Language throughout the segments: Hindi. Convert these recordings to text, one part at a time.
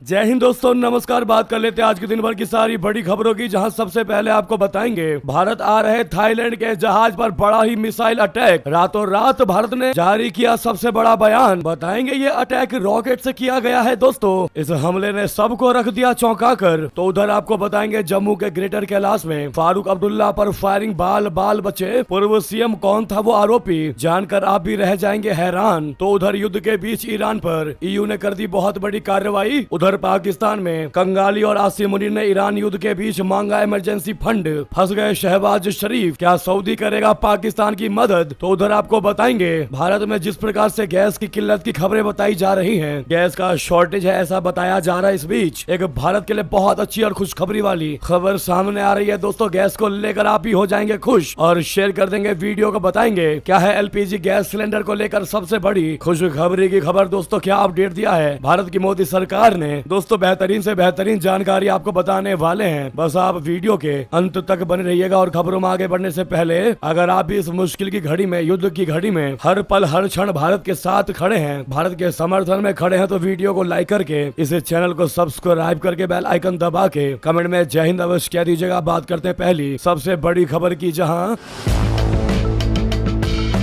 जय हिंद दोस्तों, नमस्कार। बात कर लेते हैं आज के दिन भर की सारी बड़ी खबरों की, जहां सबसे पहले आपको बताएंगे भारत आ रहे थाईलैंड के जहाज पर बड़ा ही मिसाइल अटैक। रातों रात भारत ने जारी किया सबसे बड़ा बयान। बताएंगे ये अटैक रॉकेट से किया गया है दोस्तों। इस हमले ने सबको रख दिया चौंका कर। तो उधर आपको बताएंगे जम्मू के ग्रेटर कैलाश में फारूक अब्दुल्ला पर फायरिंग, बाल बचे। पूर्व सीएम कौन था वो आरोपी, जानकर आप भी रह जाएंगे हैरान। तो उधर युद्ध के बीच ईरान पर ईयू ने कर दी बहुत बड़ी कार्रवाई। उधर पाकिस्तान में कंगाली और आसिम मुनीर ने ईरान युद्ध के बीच मांगा इमरजेंसी फंड। फंस गए शहबाज शरीफ, क्या सऊदी करेगा पाकिस्तान की मदद। तो उधर आपको बताएंगे भारत में जिस प्रकार से गैस की किल्लत की खबरें बताई जा रही हैं, गैस का शॉर्टेज है ऐसा बताया जा रहा है। इस बीच एक भारत के लिए बहुत अच्छी और खुशखबरी वाली खबर सामने आ रही है दोस्तों। गैस को लेकर आप ही हो जाएंगे खुश और शेयर कर देंगे वीडियो को। बताएंगे क्या है एलपीजी गैस सिलेंडर को लेकर सबसे बड़ी खुशखबरी की खबर दोस्तों। क्या अपडेट दिया है भारत की मोदी सरकार ने दोस्तों। बेहतरीन से बेहतरीन जानकारी आपको बताने वाले हैं, बस आप वीडियो के अंत तक बने रहिएगा। और खबरों में आगे बढ़ने से पहले अगर आप भी इस मुश्किल की घड़ी में, युद्ध की घड़ी में हर पल हर क्षण भारत के साथ खड़े हैं, भारत के समर्थन में खड़े हैं, तो वीडियो को लाइक करके इस चैनल को सब्सक्राइब करके बेल आइकन दबा के कमेंट में जय हिंद अवश्य कह दीजिएगा। बात करते हैं पहली सबसे बड़ी खबर की, जहां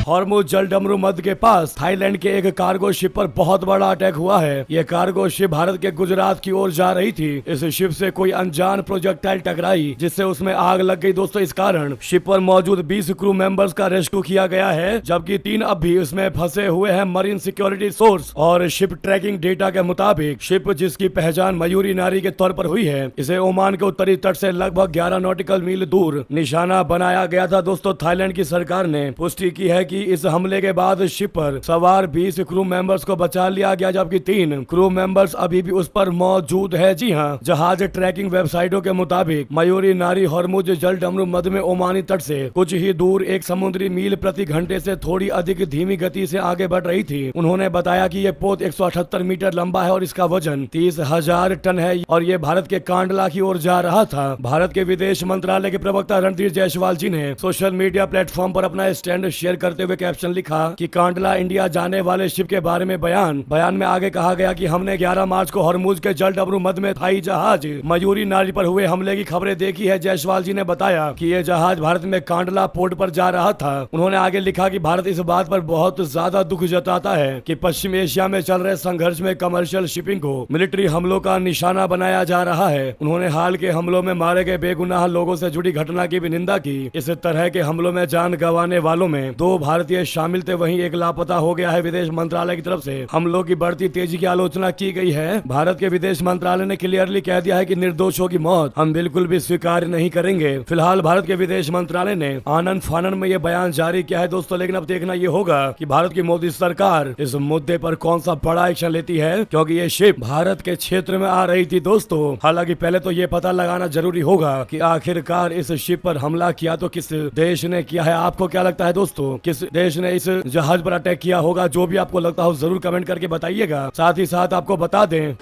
हॉर्मुज जल डमरू मध्य के पास थाईलैंड के एक कार्गो शिप पर बहुत बड़ा अटैक हुआ है। यह कार्गो शिप भारत के गुजरात की ओर जा रही थी। इस शिप से कोई अनजान प्रोजेक्टाइल टकराई जिससे उसमें आग लग गई दोस्तों। इस कारण शिप पर मौजूद 20 क्रू मेंबर्स का रेस्क्यू किया गया है, जबकि 3 अब भी उसमें फंसे हुए हैं। मरीन सिक्योरिटी सोर्स और शिप ट्रैकिंग डेटा के मुताबिक शिप, जिसकी पहचान मयूरी नारी के तौर पर हुई है, इसे ओमान के उत्तरी तट से लगभग 11 नॉटिकल मील दूर निशाना बनाया गया था दोस्तों। थाईलैंड की सरकार ने पुष्टि की है कि इस हमले के बाद शिप पर सवार 20 क्रू मेंबर्स को बचा लिया गया, जबकि 3 क्रू मेंबर्स अभी भी उस पर मौजूद है। जी हां, जहाज ट्रैकिंग वेबसाइटों के मुताबिक मयूरी नारी हॉर्मुज जल डमरू मध्य में ओमानी तट से कुछ ही दूर एक समुद्री मील प्रति घंटे से थोड़ी अधिक धीमी गति से आगे बढ़ रही थी। उन्होंने बताया कि यह पोत 178 मीटर लंबा है और इसका वजन 30,000 टन है और ये भारत के कांडला की ओर जा रहा था। भारत के विदेश मंत्रालय के प्रवक्ता रणधीर जायसवाल जी ने सोशल मीडिया प्लेटफॉर्म पर अपना स्टैंड शेयर करते हुए कैप्शन लिखा कि कांडला इंडिया जाने वाले शिप के बारे में बयान में आगे कहा गया कि हमने 11 मार्च को हॉर्मुज के जल डमरू मध्य में थाई जहाज मयूरी नारी पर हुए हमले की खबरें देखी है। जायसवाल जी ने बताया कि यह जहाज भारत में कांडला पोर्ट पर जा रहा था। उन्होंने आगे लिखा कि भारत इस बात पर बहुत ज्यादा दुख जताता है कि पश्चिम एशिया में चल रहे संघर्ष में कमर्शियल शिपिंग को मिलिट्री हमलों का निशाना बनाया जा रहा है। उन्होंने हाल के हमलों में मारे गए बेगुनाह लोगों से जुड़ी घटना की भी निंदा की। इस तरह के हमलों में जान गंवाने वालों में 2 भारतीय शामिल थे, वहीं एक लापता हो गया है। विदेश मंत्रालय की तरफ से हमलों की बढ़ती तेजी की आलोचना की गई है। भारत के विदेश मंत्रालय ने क्लियरली कह दिया है कि निर्दोषों की मौत हम बिल्कुल भी स्वीकार नहीं करेंगे। फिलहाल भारत के विदेश मंत्रालय ने आनन फानन में ये बयान जारी किया है दोस्तों। लेकिन अब देखना ये होगा कि भारत की मोदी सरकार इस मुद्दे पर कौन सा बड़ा एक्शन लेती है, क्योंकि ये शिप भारत के क्षेत्र में आ रही थी दोस्तों। हालांकि पहले तो ये पता लगाना जरूरी होगा कि आखिरकार इस शिप पर हमला किया तो किस देश ने किया है। आपको क्या लगता है दोस्तों, किस देश ने इस जहाज पर अटैक किया होगा? जो भी आपको लगता हो जरूर कमेंट करके बताइएगा। साथ ही साथ आपको बता दें,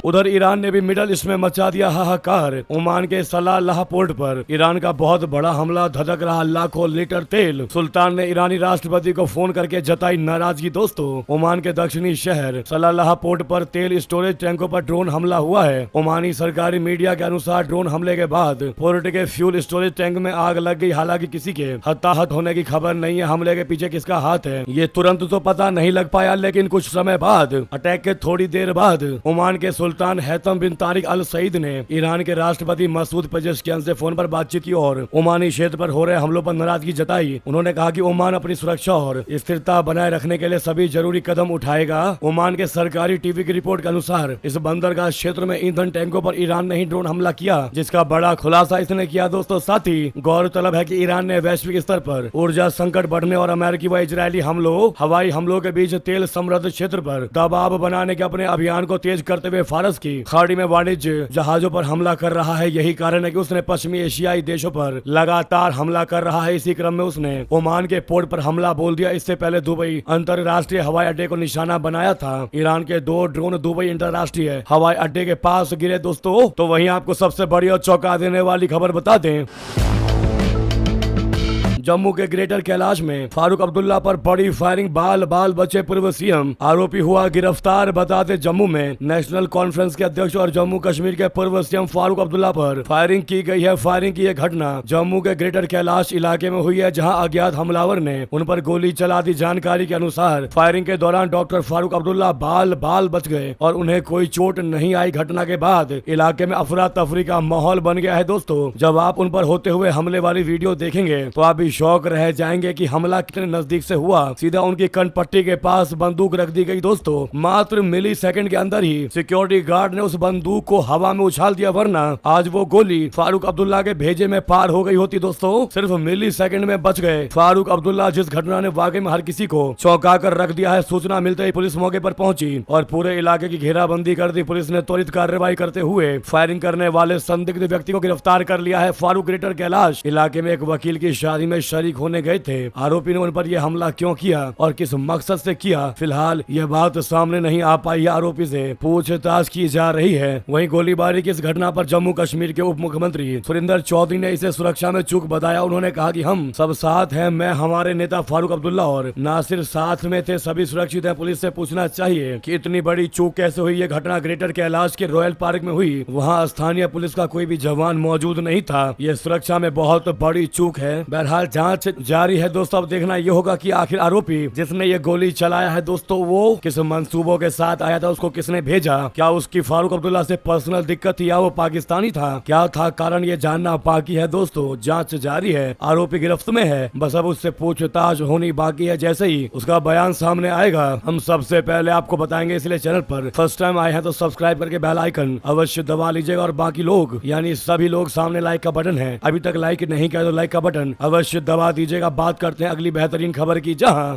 उधर ईरान ने भी मिडल ईस्ट में मचा दिया हाहाकार। ओमान के सलालाह पोर्ट पर ईरान का बहुत बड़ा हमला, धधक रहा लाखों लीटर तेल। सुल्तान ने ईरानी राष्ट्रपति को फोन करके जताई नाराजगी दोस्तों। ओमान के दक्षिणी शहर सलालाह पोर्ट पर तेल स्टोरेज टैंकों पर ड्रोन हमला हुआ है। ओमानी सरकारी मीडिया के अनुसार ड्रोन हमले के बाद पोर्ट के फ्यूल स्टोरेज टैंक में आग लग गई। हालांकि किसी के हताहत होने की खबर नहीं है। हमले के पीछे किसका हाथ है ये तुरंत तो पता नहीं लग पाया, लेकिन कुछ समय बाद, अटैक के थोड़ी देर बाद, ओमान के सुल्तान हैतम बिन तारिक अल सईद ने ईरान के राष्ट्रपति मसूद पेजेश्कियान से फोन पर बातचीत की और ओमानी क्षेत्र पर हो रहे हमलों पर नाराजगी जताई। उन्होंने कहा कि ओमान अपनी सुरक्षा और स्थिरता बनाए रखने के लिए सभी जरूरी कदम उठाएगा। ओमान के सरकारी टीवी की रिपोर्ट के अनुसार इस बंदरगाह क्षेत्र में ईंधन टैंकों पर ईरान ने ही ड्रोन हमला किया, जिसका बड़ा खुलासा इसने किया दोस्तों। साथ ही गौरतलब है कि ईरान ने वैश्विक स्तर पर ऊर्जा संकट बढ़ने और अमेरिकी व इजरायली हमलों, हवाई हमलों के बीच तेल समृद्ध क्षेत्र पर दबाव बनाने के अपने अभियान को तेज करते हुए फारस की खाड़ी में वाणिज्य जहाजों पर हमला कर रहा है। यही कारण है कि उसने पश्चिमी एशियाई देशों पर लगातार हमला कर रहा है। इसी क्रम में उसने ओमान के पोर्ट पर हमला बोल दिया। इससे पहले दुबई अंतरराष्ट्रीय हवाई अड्डे को निशाना बनाया था। ईरान के 2 ड्रोन दुबई अंतरराष्ट्रीय हवाई अड्डे के पास गिरे दोस्तों। तो वहीं आपको सबसे बड़ी और चौंका देने वाली खबर बता दें, जम्मू के ग्रेटर कैलाश में फारूक अब्दुल्ला पर बड़ी फायरिंग, बाल बाल बचे पूर्व सीएम आरोपी हुआ गिरफ्तार। बता दें जम्मू में नेशनल कॉन्फ्रेंस के अध्यक्ष और जम्मू कश्मीर के पूर्व सीएम फारूक अब्दुल्ला पर फायरिंग की गई है। फायरिंग की यह घटना जम्मू के ग्रेटर कैलाश इलाके में हुई है, जहां अज्ञात हमलावर ने उन पर गोली चला दी। जानकारी के अनुसार फायरिंग के दौरान डॉक्टर फारूक अब्दुल्ला बाल बाल बच गए और उन्हें कोई चोट नहीं आई। घटना के बाद इलाके में अफरा तफरी का माहौल बन गया है। दोस्तों, जब आप उन पर होते हुए हमले वाली वीडियो देखेंगे तो आप भी शौक रह जाएंगे कि हमला कितने नजदीक से हुआ। सीधा उनकी कनपट्टी के पास बंदूक रख दी गई। दोस्तों, मात्र मिली सेकंड के अंदर ही सिक्योरिटी गार्ड ने उस बंदूक को हवा में उछाल दिया, वरना आज वो गोली फारूक अब्दुल्ला के भेजे में पार हो गई होती। दोस्तों, सिर्फ मिली सेकंड में बच गए फारूक अब्दुल्ला। जिस घटना ने वाकई में हर किसी को चौंका कर रख दिया है। सूचना मिलते ही पुलिस मौके पर पहुंची और पूरे इलाके की घेराबंदी कर दी। पुलिस ने त्वरित कार्रवाई करते हुए फायरिंग करने वाले संदिग्ध व्यक्ति को गिरफ्तार कर लिया है। फारूक ग्रेटर कैलाश इलाके में एक वकील की शादी में शरीक होने गए थे। आरोपी ने उन पर यह हमला क्यों किया और किस मकसद से किया, फिलहाल यह बात सामने नहीं आ पाई। आरोपी से पूछताछ की जा रही है। वहीं गोलीबारी की इस घटना पर जम्मू कश्मीर के उप मुख्यमंत्री सुरेंद्र चौधरी ने इसे सुरक्षा में चूक बताया। उन्होंने कहा कि हम सब साथ हैं, मैं, हमारे नेता फारूक अब्दुल्ला और नासिर साथ में थे, सभी सुरक्षित हैं। पुलिस से पूछना चाहिए कि इतनी बड़ी चूक कैसे हुई। ये घटना ग्रेटर कैलाश के रॉयल पार्क में हुई, वहाँ स्थानीय पुलिस का कोई भी जवान मौजूद नहीं था। ये सुरक्षा में बहुत बड़ी चूक है। बहरहाल जांच जारी है। दोस्तों, अब देखना ये होगा कि आखिर आरोपी जिसने ये गोली चलाया है दोस्तों, वो किस मंसूबों के साथ आया था, उसको किसने भेजा, क्या उसकी फारूक अब्दुल्ला से पर्सनल दिक्कत थी या वो पाकिस्तानी था, क्या था कारण, ये जानना बाकी है। दोस्तों, जांच जारी है, आरोपी गिरफ्त में है, बस अब उससे पूछताछ होनी बाकी है। जैसे ही उसका बयान सामने आएगा हम सबसे पहले आपको बताएंगे। इसलिए चैनल पर फर्स्ट टाइम आए हैं तो सब्सक्राइब करके बेल आइकन अवश्य दबा लीजिएगा। और बाकी लोग यानी सभी लोग, सामने लाइक का बटन है, अभी तक लाइक नहीं किया तो लाइक का बटन अवश्य दबा दीजिएगा। बात करते हैं अगली बेहतरीन खबर की, जहां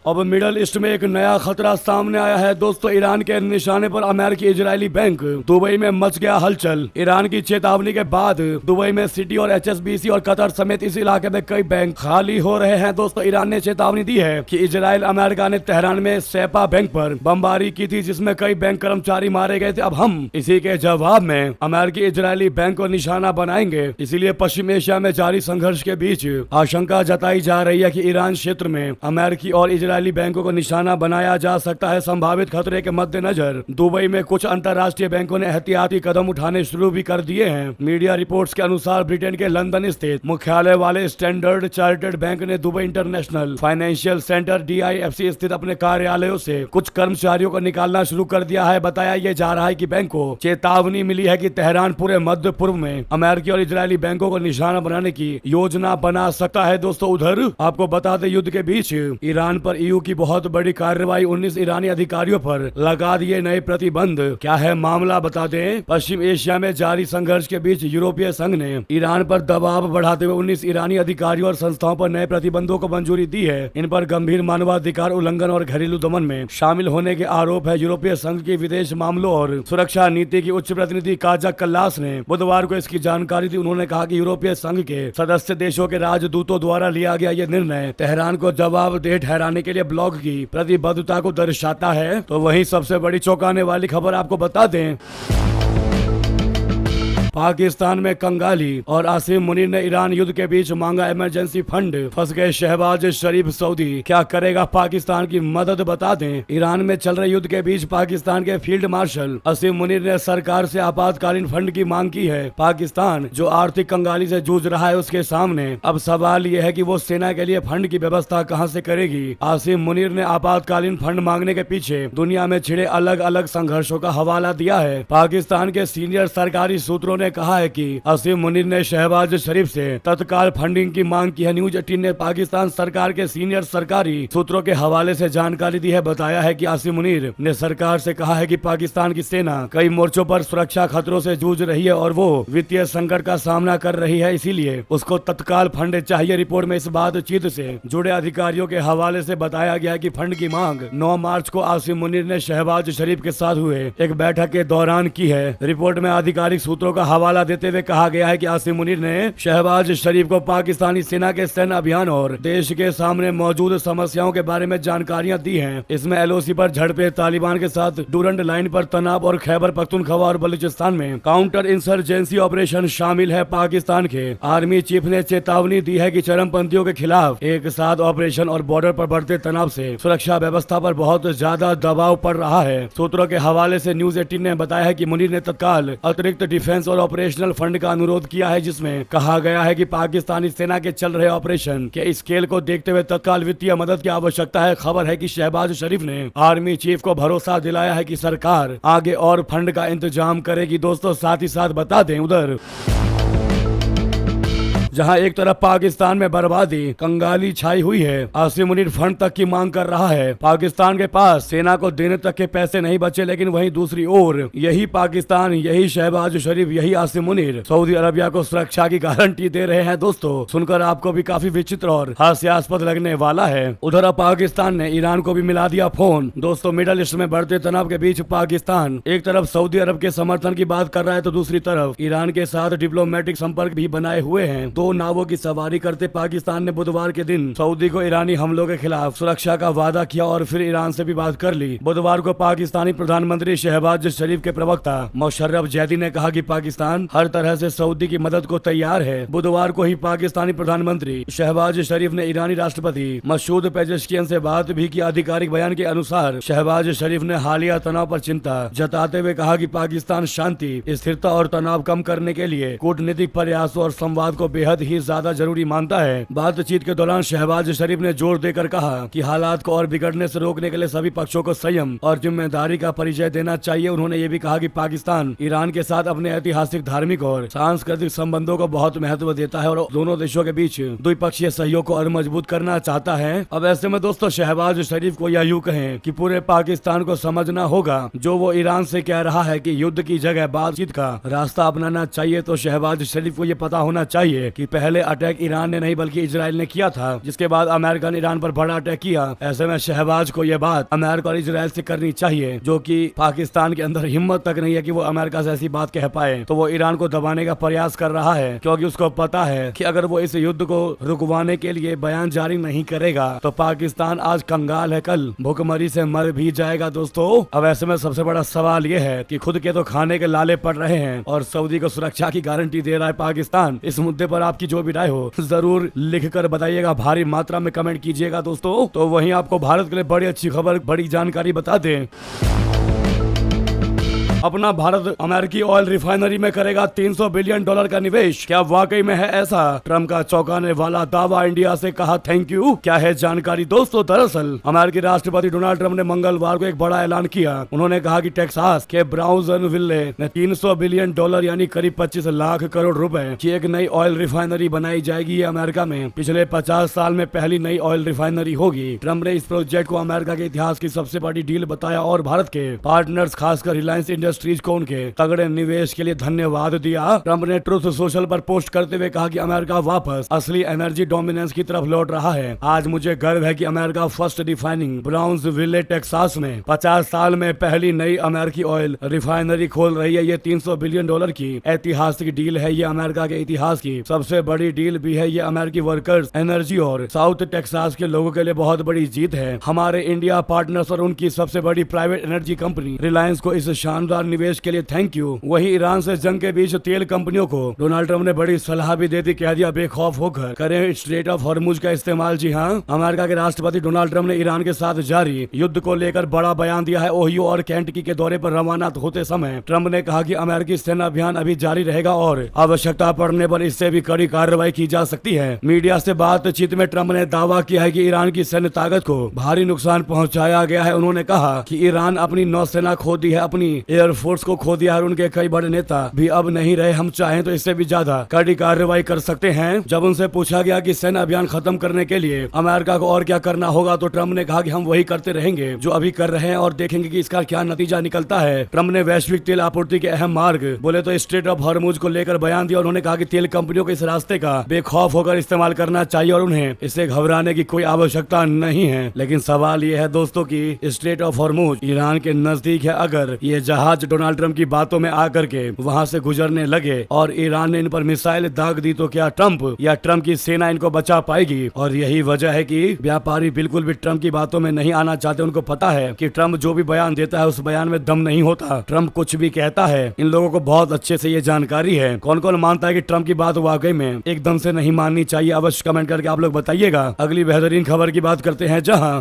अब मिडल ईस्ट में एक नया खतरा सामने आया है। दोस्तों, ईरान के निशाने पर अमेरिकी इजरायली बैंक। दुबई में मच गया हलचल। ईरान की चेतावनी के बाद दुबई में सिटी और HSBC और कतर समेत इस इलाके में कई बैंक खाली हो रहे हैं। दोस्तों, ईरान ने चेतावनी दी है कि इजराइल अमेरिका ने तेहरान में सैपा बैंक पर बमबारी की थी, जिसमें कई बैंक कर्मचारी मारे गए थे। अब हम इसी के जवाब में अमेरिकी इजरायली बैंक को निशाना बनाएंगे। इसीलिए पश्चिम एशिया में जारी संघर्ष के बीच आशंका जताई जा रही है कि ईरान क्षेत्र में अमेरिकी और इजरायली बैंकों को निशाना बनाया जा सकता है। संभावित खतरे के मद्देनजर दुबई में कुछ अंतर्राष्ट्रीय बैंकों ने एहतियाती कदम उठाने शुरू भी कर दिए हैं। मीडिया रिपोर्ट्स के अनुसार ब्रिटेन के लंदन स्थित मुख्यालय वाले स्टैंडर्ड चार्टर्ड बैंक ने Dubai international financial centre DIFC स्थित अपने कार्यालयों से कुछ कर्मचारियों को निकालना शुरू कर दिया है। बताया यह जा रहा है कि बैंक को चेतावनी मिली है कि तेहरान पूरे मध्य पूर्व में अमेरिकी और इजरायली बैंकों को निशाना बनाने की योजना बना सकता है। दोस्तों, उधर आपको बता दें, युद्ध के बीच ईरान पर EU की बहुत बड़ी कार्रवाई, 19 ईरानी अधिकारियों पर लगा दिए नए प्रतिबंध। क्या है मामला बता दें। पश्चिम एशिया में जारी संघर्ष के बीच यूरोपीय संघ ने ईरान पर दबाव बढ़ाते हुए 19 ईरानी अधिकारियों और संस्थाओं पर नए प्रतिबंधों को मंजूरी दी है। इन पर गंभीर मानवाधिकार उल्लंघन और घरेलू दमन में शामिल होने के आरोप है। यूरोपीय संघ की विदेश मामलों और सुरक्षा नीति की उच्च प्रतिनिधि काजा कल्लास ने बुधवार को इसकी जानकारी दी। उन्होंने कहा कि यूरोपीय संघ के सदस्य देशों के राजदूतों द्वारा लिया गया यह निर्णय तेहरान को जवाबदेह ठहराने के लिए ब्लॉक की प्रतिबद्धता को दर्शाता है। तो वहीं सबसे बड़ी चौंकाने वाली खबर आपको बता दें, पाकिस्तान में कंगाली और आसिम मुनीर ने ईरान युद्ध के बीच मांगा इमरजेंसी फंड। फंस गए शहबाज शरीफ सऊदी, क्या करेगा पाकिस्तान की मदद बता दें। ईरान में चल रहे युद्ध के बीच पाकिस्तान के फील्ड मार्शल आसिम मुनीर ने सरकार से आपातकालीन फंड की मांग की है। पाकिस्तान जो आर्थिक कंगाली से जूझ रहा है उसके सामने अब सवाल यह है कि वो सेना के लिए फंड की व्यवस्था कहां से करेगी। आसिम मुनीर ने आपातकालीन फंड मांगने के पीछे दुनिया में छिड़े अलग अलग संघर्षों का हवाला दिया है। पाकिस्तान के सीनियर सरकारी सूत्रों ने कहा है कि आसिम मुनीर ने शहबाज शरीफ से तत्काल फंडिंग की मांग की है। न्यूज 18 ने पाकिस्तान सरकार के सीनियर सरकारी सूत्रों के हवाले से जानकारी दी है। बताया है कि आसिम मुनीर ने सरकार से कहा है कि पाकिस्तान की सेना कई मोर्चों पर सुरक्षा खतरों से जूझ रही है और वो वित्तीय संकट का सामना कर रही है, इसीलिए उसको तत्काल फंड चाहिए। रिपोर्ट में इस बातचीत से जुड़े अधिकारियों के हवाले से बताया गया है कि फंड की मांग 9 मार्च को आसिम मुनीर ने शहबाज शरीफ के साथ हुए एक बैठक के दौरान की है। रिपोर्ट में आधिकारिक सूत्रों का हवाला देते हुए कहा गया है कि आसिम मुनीर ने शहबाज शरीफ को पाकिस्तानी सेना के सैन्य अभियान और देश के सामने मौजूद समस्याओं के बारे में जानकारियां दी हैं। इसमें एलओसी पर झड़पें, तालिबान के साथ डूरंड लाइन पर तनाव और खैबर पख्तूनख्वा और बलूचिस्तान में काउंटर इंसर्जेंसी ऑपरेशन शामिल है। पाकिस्तान के आर्मी चीफ ने चेतावनी दी है कि चरमपंथियों के खिलाफ एक साथ ऑपरेशन और बॉर्डर पर बढ़ते तनाव से सुरक्षा व्यवस्था पर बहुत ज्यादा दबाव पड़ रहा है। सूत्रों के हवाले से न्यूज 18 ने बताया है कि मुनीर ने तत्काल अतिरिक्त डिफेंस और ऑपरेशनल फंड का अनुरोध किया है, जिसमें कहा गया है कि पाकिस्तानी सेना के चल रहे ऑपरेशन के स्केल को देखते हुए तत्काल वित्तीय मदद की आवश्यकता है। खबर है कि शहबाज शरीफ ने आर्मी चीफ को भरोसा दिलाया है कि सरकार आगे और फंड का इंतजाम करेगी। दोस्तों साथ ही साथ बता दें, उधर जहां एक तरफ पाकिस्तान में बर्बादी कंगाली छाई हुई है, आसिम मुनीर फंड तक की मांग कर रहा है। पाकिस्तान के पास सेना को देने तक के पैसे नहीं बचे, लेकिन वहीं दूसरी ओर यही पाकिस्तान, यही शहबाज शरीफ, यही आसिम मुनीर सऊदी अरबिया को सुरक्षा की गारंटी दे रहे हैं। दोस्तों सुनकर आपको भी काफी विचित्र और हास्यास्पद लगने वाला है। उधर अब पाकिस्तान ने ईरान को भी मिला दिया फोन। दोस्तों मिडल ईस्ट में बढ़ते तनाव के बीच पाकिस्तान एक तरफ सऊदी अरब के समर्थन की बात कर रहा है, तो दूसरी तरफ ईरान के साथ डिप्लोमेटिक संपर्क भी बनाए हुए हैं। दो नावों की सवारी करते पाकिस्तान ने बुधवार के दिन सऊदी को ईरानी हमलों के खिलाफ सुरक्षा का वादा किया और फिर ईरान से भी बात कर ली। बुधवार को पाकिस्तानी प्रधानमंत्री शहबाज शरीफ के प्रवक्ता मुशर्रफ जैदी ने कहा कि पाकिस्तान हर तरह से सऊदी की मदद को तैयार है। बुधवार को ही पाकिस्तानी प्रधानमंत्री शहबाज शरीफ ने ईरानी राष्ट्रपति मसूद पेजेश्कियन से बात भी की। आधिकारिक बयान के अनुसार शहबाज शरीफ ने हालिया तनाव पर चिंता जताते हुए कहा कि पाकिस्तान शांति, स्थिरता और तनाव कम करने के लिए कूटनीतिक प्रयासों और संवाद को बेहद ही ज्यादा जरूरी मानता है। बातचीत के दौरान शहबाज शरीफ ने जोर देकर कहा कि हालात को और बिगड़ने से रोकने के लिए सभी पक्षों को संयम और जिम्मेदारी का परिचय देना चाहिए। उन्होंने ये भी कहा कि पाकिस्तान ईरान के साथ अपने ऐतिहासिक, धार्मिक और सांस्कृतिक संबंधों को बहुत महत्व देता है और दोनों देशों के बीच द्विपक्षीय सहयोग को और मजबूत करना चाहता है। अब ऐसे में दोस्तों शहबाज शरीफ को या यूं कहें कि पूरे पाकिस्तान को समझना होगा, जो वो ईरान से कह रहा है कि युद्ध की जगह बातचीत का रास्ता अपनाना चाहिए, तो शहबाज शरीफ को ये पता होना चाहिए कि पहले अटैक ईरान ने नहीं बल्कि इजराइल ने किया था, जिसके बाद अमेरिका ने ईरान पर बड़ा अटैक किया। ऐसे में शहबाज को यह बात अमेरिका और इजराइल से करनी चाहिए, जो कि पाकिस्तान के अंदर हिम्मत तक नहीं है कि वो अमेरिका से ऐसी बात कह पाए। तो वो ईरान को दबाने का प्रयास कर रहा है, क्योंकि उसको पता है कि अगर वो इस युद्ध को रुकवाने के लिए बयान जारी नहीं करेगा तो पाकिस्तान आज कंगाल है, कल भूखमरी से मर भी जाएगा। दोस्तों अब ऐसे में सबसे बड़ा सवाल ये है कि खुद के तो खाने के लाले पड़ रहे हैं और सऊदी को सुरक्षा की गारंटी दे रहा है पाकिस्तान। इस मुद्दे पर आपकी जो भी राय हो जरूर लिखकर बताइएगा, भारी मात्रा में कमेंट कीजिएगा। दोस्तों तो वहीं आपको भारत के लिए बड़ी अच्छी खबर, बड़ी जानकारी बता दें। अपना भारत अमेरिकी ऑयल रिफाइनरी में करेगा $300 बिलियन का निवेश। क्या वाकई में है ऐसा? ट्रम्प का चौंकाने वाला दावा, इंडिया से कहा थैंक यू। क्या है जानकारी दोस्तों? दरअसल अमेरिकी राष्ट्रपति डोनाल्ड ट्रम्प ने मंगलवार को एक बड़ा ऐलान किया। उन्होंने कहा कि टेक्सास के ब्राउनसविले में $300 बिलियन यानी करीब 25 लाख करोड़ रुपए की एक नई ऑयल रिफाइनरी बनाई जाएगी। ये अमेरिका में पिछले 50 साल में पहली नई ऑयल रिफाइनरी होगी। ट्रम्प ने इस प्रोजेक्ट को अमेरिका के इतिहास की सबसे बड़ी डील बताया और भारत के पार्टनर्स खासकर रिलायंस इंडस्ट्रीज को उनके तगड़े निवेश के लिए धन्यवाद दिया। ट्रम्प ने ट्रुथ सोशल पर पोस्ट करते हुए कहा कि अमेरिका वापस असली एनर्जी डोमिनेंस की तरफ लौट रहा है। आज मुझे गर्व है कि अमेरिका फर्स्ट रिफाइनिंग ब्राउनसविले टेक्सास में 50 साल में पहली नई अमेरिकी ऑयल रिफाइनरी खोल रही है। ये $300 बिलियन की ऐतिहासिक डील है। ये अमेरिका के इतिहास की सबसे बड़ी डील भी है। ये अमेरिकी वर्कर्स, एनर्जी और साउथ टेक्सास के लोगों के लिए बहुत बड़ी जीत है। हमारे इंडिया पार्टनर्स और उनकी सबसे बड़ी प्राइवेट एनर्जी कंपनी रिलायंस को इस शानदार निवेश के लिए थैंक यू। वहीं ईरान से जंग के बीच तेल कंपनियों को डोनाल्ड ट्रम्प ने बड़ी सलाह भी दे दी। कह दिया बेखौफ होकर करें स्ट्रेट ऑफ हॉर्मुज का इस्तेमाल। जी हाँ, अमेरिका के राष्ट्रपति डोनाल्ड ट्रम्प ने ईरान के साथ जारी युद्ध को लेकर बड़ा बयान दिया है। ओहियो और केंटकी के दौरे पर रवाना होते समय ट्रम्प ने कहा कि अमेरिकी सेना अभियान अभी जारी रहेगा और आवश्यकता पड़ने पर इससे भी कड़ी कार्रवाई की जा सकती है। मीडिया से बातचीत में ट्रम्प ने दावा किया है कि ईरान की सैन्य ताकत को भारी नुकसान पहुंचाया गया है। उन्होंने कहा कि ईरान अपनी नौसेना खो दी है, अपनी एयरफोर्स को खो दिया है और उनके कई बड़े नेता भी अब नहीं रहे। हम चाहें तो इससे भी ज्यादा कड़ी कार्रवाई कर सकते हैं। जब उनसे पूछा गया कि सैन्य अभियान खत्म करने के लिए अमेरिका को और क्या करना होगा, तो ट्रम्प ने कहा कि हम वही करते रहेंगे जो अभी कर रहे हैं और देखेंगे कि इसका क्या नतीजा निकलता है। ट्रम्प ने वैश्विक तेल आपूर्ति के अहम मार्ग बोले तो स्ट्रेट ऑफ हॉर्मुज को लेकर बयान दिया। उन्होंने कहा कि तेल कंपनियों को इस रास्ते का बेखौफ होकर इस्तेमाल करना चाहिए और उन्हें इससे घबराने की कोई आवश्यकता नहीं है। लेकिन सवाल ये है दोस्तों की स्ट्रेट ऑफ हॉर्मुज ईरान के नजदीक है। अगर ये जहाज आज डोनाल्ड ट्रंप की बातों में आकर के वहां से गुजरने लगे और ईरान ने इन पर मिसाइल दाग दी, तो क्या ट्रंप या ट्रंप की सेना इनको बचा पाएगी? और यही वजह है कि व्यापारी बिल्कुल भी ट्रंप की बातों में नहीं आना चाहते। उनको पता है कि ट्रंप जो भी बयान देता है उस बयान में दम नहीं होता। ट्रंप कुछ भी कहता है, इन लोगों को बहुत अच्छे से ये जानकारी है। कौन कौन मानता है कि ट्रंप की बात वाकई में एकदम से नहीं माननी चाहिए? अवश्य कमेंट करके आप लोग बताइएगा। अगली बेहतरीन खबर की बात करते हैं, जहां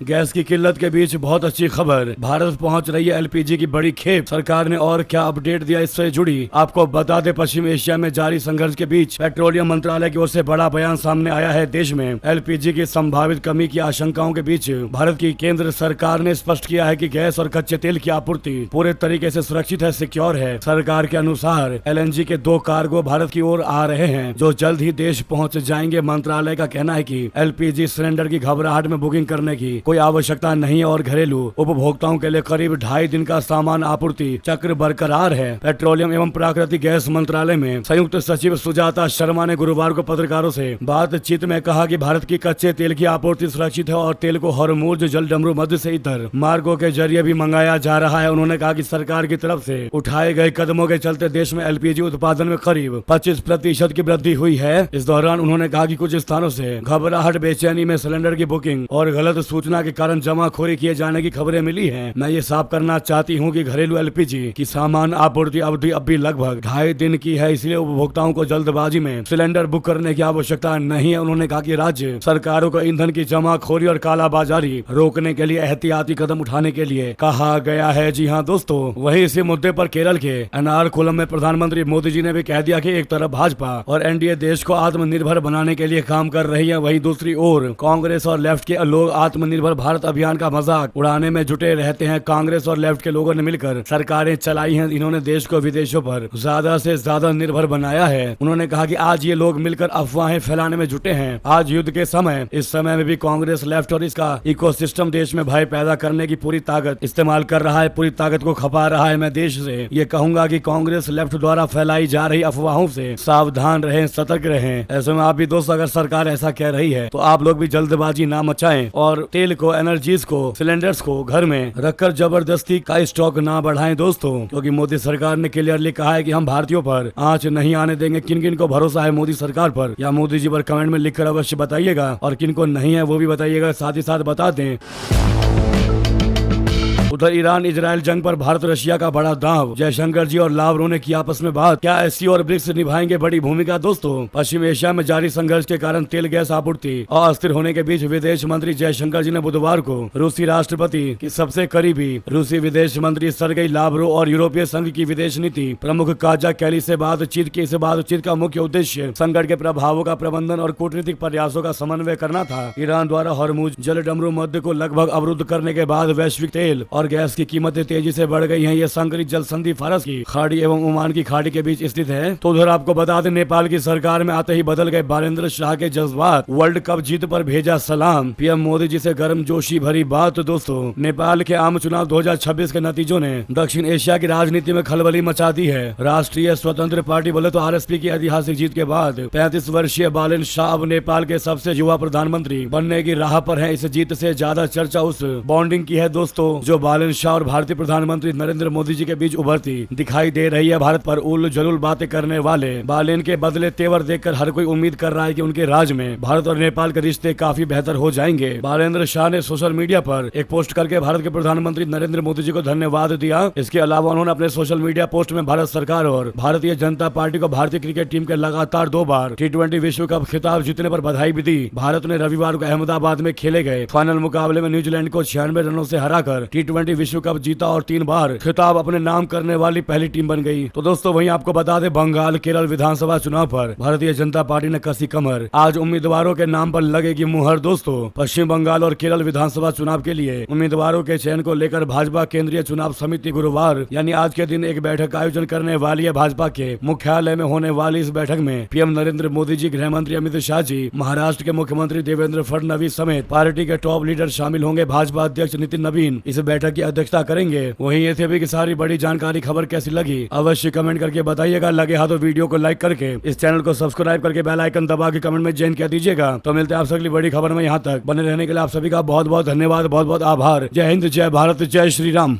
गैस की किल्लत के बीच बहुत अच्छी खबर, भारत पहुंच रही है एलपीजी की बड़ी खेप। सरकार ने और क्या अपडेट दिया इससे जुड़ी आपको बता दें। पश्चिम एशिया में जारी संघर्ष के बीच पेट्रोलियम मंत्रालय की ओर से बड़ा बयान सामने आया है। देश में एलपीजी की संभावित कमी की आशंकाओं के बीच भारत की केंद्र सरकार ने स्पष्ट किया है कि गैस और कच्चे तेल की आपूर्ति पूरे तरीके से सुरक्षित है, सिक्योर है। सरकार के अनुसार एलएनजी के 2 कार्गो भारत की ओर आ रहे हैं, जो जल्द ही देश पहुँच जाएंगे। मंत्रालय का कहना है की एलपीजी सिलेंडर की घबराहट में बुकिंग करने की कोई आवश्यकता नहीं है और घरेलू उपभोक्ताओं के लिए करीब 2.5 दिन का सामान आपूर्ति चक्र बरकरार है। पेट्रोलियम एवं प्राकृतिक गैस मंत्रालय में संयुक्त सचिव सुजाता शर्मा ने गुरुवार को पत्रकारों से बातचीत में कहा कि भारत की कच्चे तेल की आपूर्ति सुरक्षित है और तेल को हॉर्मुज़ जलडमरू मध्य से इतर मार्गों के जरिए भी मंगाया जा रहा है। उन्होंने कहा कि सरकार की तरफ से उठाए गए कदमों के चलते देश में एलपीजी उत्पादन में करीब 25% की वृद्धि हुई है। इस दौरान उन्होंने कहा कि कुछ स्थानों से घबराहट, बेचैनी में सिलेंडर की बुकिंग और गलत सूचना के कारण जमाखोरी किए जाने की खबरें मिली हैं। मैं ये साफ करना चाहती हूँ कि घरेलू एलपीजी की सामान आपूर्ति अवधि अब भी लगभग 2.5 दिन की है, इसलिए उपभोक्ताओं को जल्दबाजी में सिलेंडर बुक करने की आवश्यकता नहीं है। उन्होंने कहा कि राज्य सरकारों को ईंधन की जमाखोरी और कालाबाजारी रोकने के लिए एहतियाती कदम उठाने के लिए कहा गया है। जी हाँ दोस्तों, वही इसी मुद्दे पर केरल के एर्नाकुलम में प्रधानमंत्री मोदी जी ने भी कह दिया कि एक तरफ भाजपा और एनडीए देश को आत्मनिर्भर बनाने के लिए काम कर रही है, वहीं दूसरी ओर कांग्रेस और लेफ्ट के लोग आत्मनिर्भर भारत अभियान का मजाक उड़ाने में जुटे रहते हैं। कांग्रेस और लेफ्ट के लोगों ने मिलकर सरकारें चलाई हैं, इन्होंने देश को विदेशों पर ज्यादा से ज्यादा निर्भर बनाया है। उन्होंने कहा कि आज ये लोग मिलकर अफवाहें फैलाने में जुटे हैं। आज युद्ध के समय, इस समय में भी कांग्रेस, लेफ्ट और इसका इकोसिस्टम देश में भय पैदा करने की पूरी ताकत इस्तेमाल कर रहा है, पूरी ताकत को खपा रहा है। मैं देश से ये कहूंगा कि कांग्रेस लेफ्ट द्वारा फैलाई जा रही अफवाहों से सावधान रहें, सतर्क रहें। ऐसे में आप भी दोस्तों, अगर सरकार ऐसा कह रही है तो आप लोग भी जल्दबाजी ना मचाएं और तेल को, एनर्जीज को, सिलेंडर्स को घर में रखकर जबरदस्ती का स्टॉक ना बढ़ाएं दोस्तों, क्योंकि मोदी सरकार ने क्लियरली कहा है कि हम भारतीयों पर आंच नहीं आने देंगे। किन किन को भरोसा है मोदी सरकार पर या मोदी जी पर, कमेंट में लिखकर अवश्य बताइएगा, और किन को नहीं है वो भी बताइएगा। साथ ही साथ बता दें, उधर ईरान इजराइल जंग पर भारत रशिया का बड़ा दांव, जयशंकर जी और लावरो ने की आपस में बात। क्या एससीओ और ब्रिक्स निभाएंगे बड़ी भूमिका? दोस्तों, पश्चिम एशिया में जारी संघर्ष के कारण तेल गैस आपूर्ति अस्थिर होने के बीच विदेश मंत्री जयशंकर जी ने बुधवार को रूसी राष्ट्रपति की सबसे करीबी रूसी विदेश मंत्री सर्गेई लावरो और यूरोपीय संघ की विदेश नीति प्रमुख काजा कैली से बातचीत की। इस बातचीत का मुख्य उद्देश्य संकट के प्रभावों का प्रबंधन और कूटनीतिक प्रयासों का समन्वय करना था। ईरान द्वारा हॉर्मुज़ जलडमरू मध्य को लगभग अवरुद्ध करने के बाद वैश्विक तेल और गैस की कीमतें तेजी से बढ़ गई हैं। ये संकरित जल संधि फारस की खाड़ी एवं ओमान की खाड़ी के बीच स्थित है। तो उधर आपको बता दें, नेपाल की सरकार में आते ही बदल गए बालेंद्र शाह के जज्बात। वर्ल्ड कप जीत पर भेजा सलाम, पीएम मोदी जी से गर्मजोशी भरी बात। दोस्तों, नेपाल के आम चुनाव 2026 के नतीजों ने दक्षिण एशिया की राजनीति में खलबली मचा दी है। राष्ट्रीय स्वतंत्र पार्टी बोले तो आरएसपी की ऐतिहासिक जीत के बाद 35 वर्षीय बालेंद्र शाह अब नेपाल के सबसे युवा प्रधानमंत्री बनने की राह पर है। इस जीत से ज्यादा चर्चा उस बॉन्डिंग की है दोस्तों, जो बालेंद्र शाह और भारतीय प्रधानमंत्री नरेंद्र मोदी जी के बीच उभरती दिखाई दे रही है। भारत पर उल जलूल बातें करने वाले बालेन के बदले तेवर देखकर हर कोई उम्मीद कर रहा है कि उनके राज में भारत और नेपाल के रिश्ते काफी बेहतर हो जाएंगे। बालेंद्र शाह ने सोशल मीडिया पर एक पोस्ट करके भारत के प्रधानमंत्री नरेंद्र मोदी जी को धन्यवाद दिया। इसके अलावा उन्होंने अपने सोशल मीडिया पोस्ट में भारत सरकार और भारतीय जनता पार्टी को भारतीय क्रिकेट टीम के लगातार 2 बार T20 विश्व कप खिताब जीतने पर बधाई भी दी। भारत ने रविवार को अहमदाबाद में खेले गए फाइनल मुकाबले में न्यूजीलैंड को 96 रनों से हराकर T20 विश्व कप जीता और 3 बार खिताब अपने नाम करने वाली पहली टीम बन गई। तो दोस्तों, वहीं आपको बता दें, बंगाल केरल विधानसभा चुनाव पर भारतीय जनता पार्टी ने कसी कमर। आज उम्मीदवारों के नाम पर लगेगी मुहर। दोस्तों, पश्चिम बंगाल और केरल विधानसभा चुनाव के लिए उम्मीदवारों के चयन को लेकर भाजपा केंद्रीय चुनाव समिति गुरुवार यानी आज के दिन एक बैठक का आयोजन करने वाली है। भाजपा के मुख्यालय में होने वाली इस बैठक में पीएम नरेंद्र मोदी जी, गृह मंत्री अमित शाह जी, महाराष्ट्र के मुख्यमंत्री देवेंद्र फडणवीस समेत पार्टी के टॉप लीडर शामिल होंगे। भाजपा अध्यक्ष नितिन नवीन इस बैठक बैठक की अध्यक्षता करेंगे। वहीं ये सभी की सारी बड़ी जानकारी खबर कैसी लगी अवश्य कमेंट करके बताइएगा। लगे हाथों वीडियो को लाइक करके इस चैनल को सब्सक्राइब करके बेल आइकन दबा के कमेंट में जॉइन कर दीजिएगा। तो मिलते हैं आप सबकी बड़ी खबर में। यहाँ तक बने रहने के लिए आप सभी का बहुत बहुत धन्यवाद, बहुत बहुत आभार। जय हिंद, जय भारत, जय श्री राम।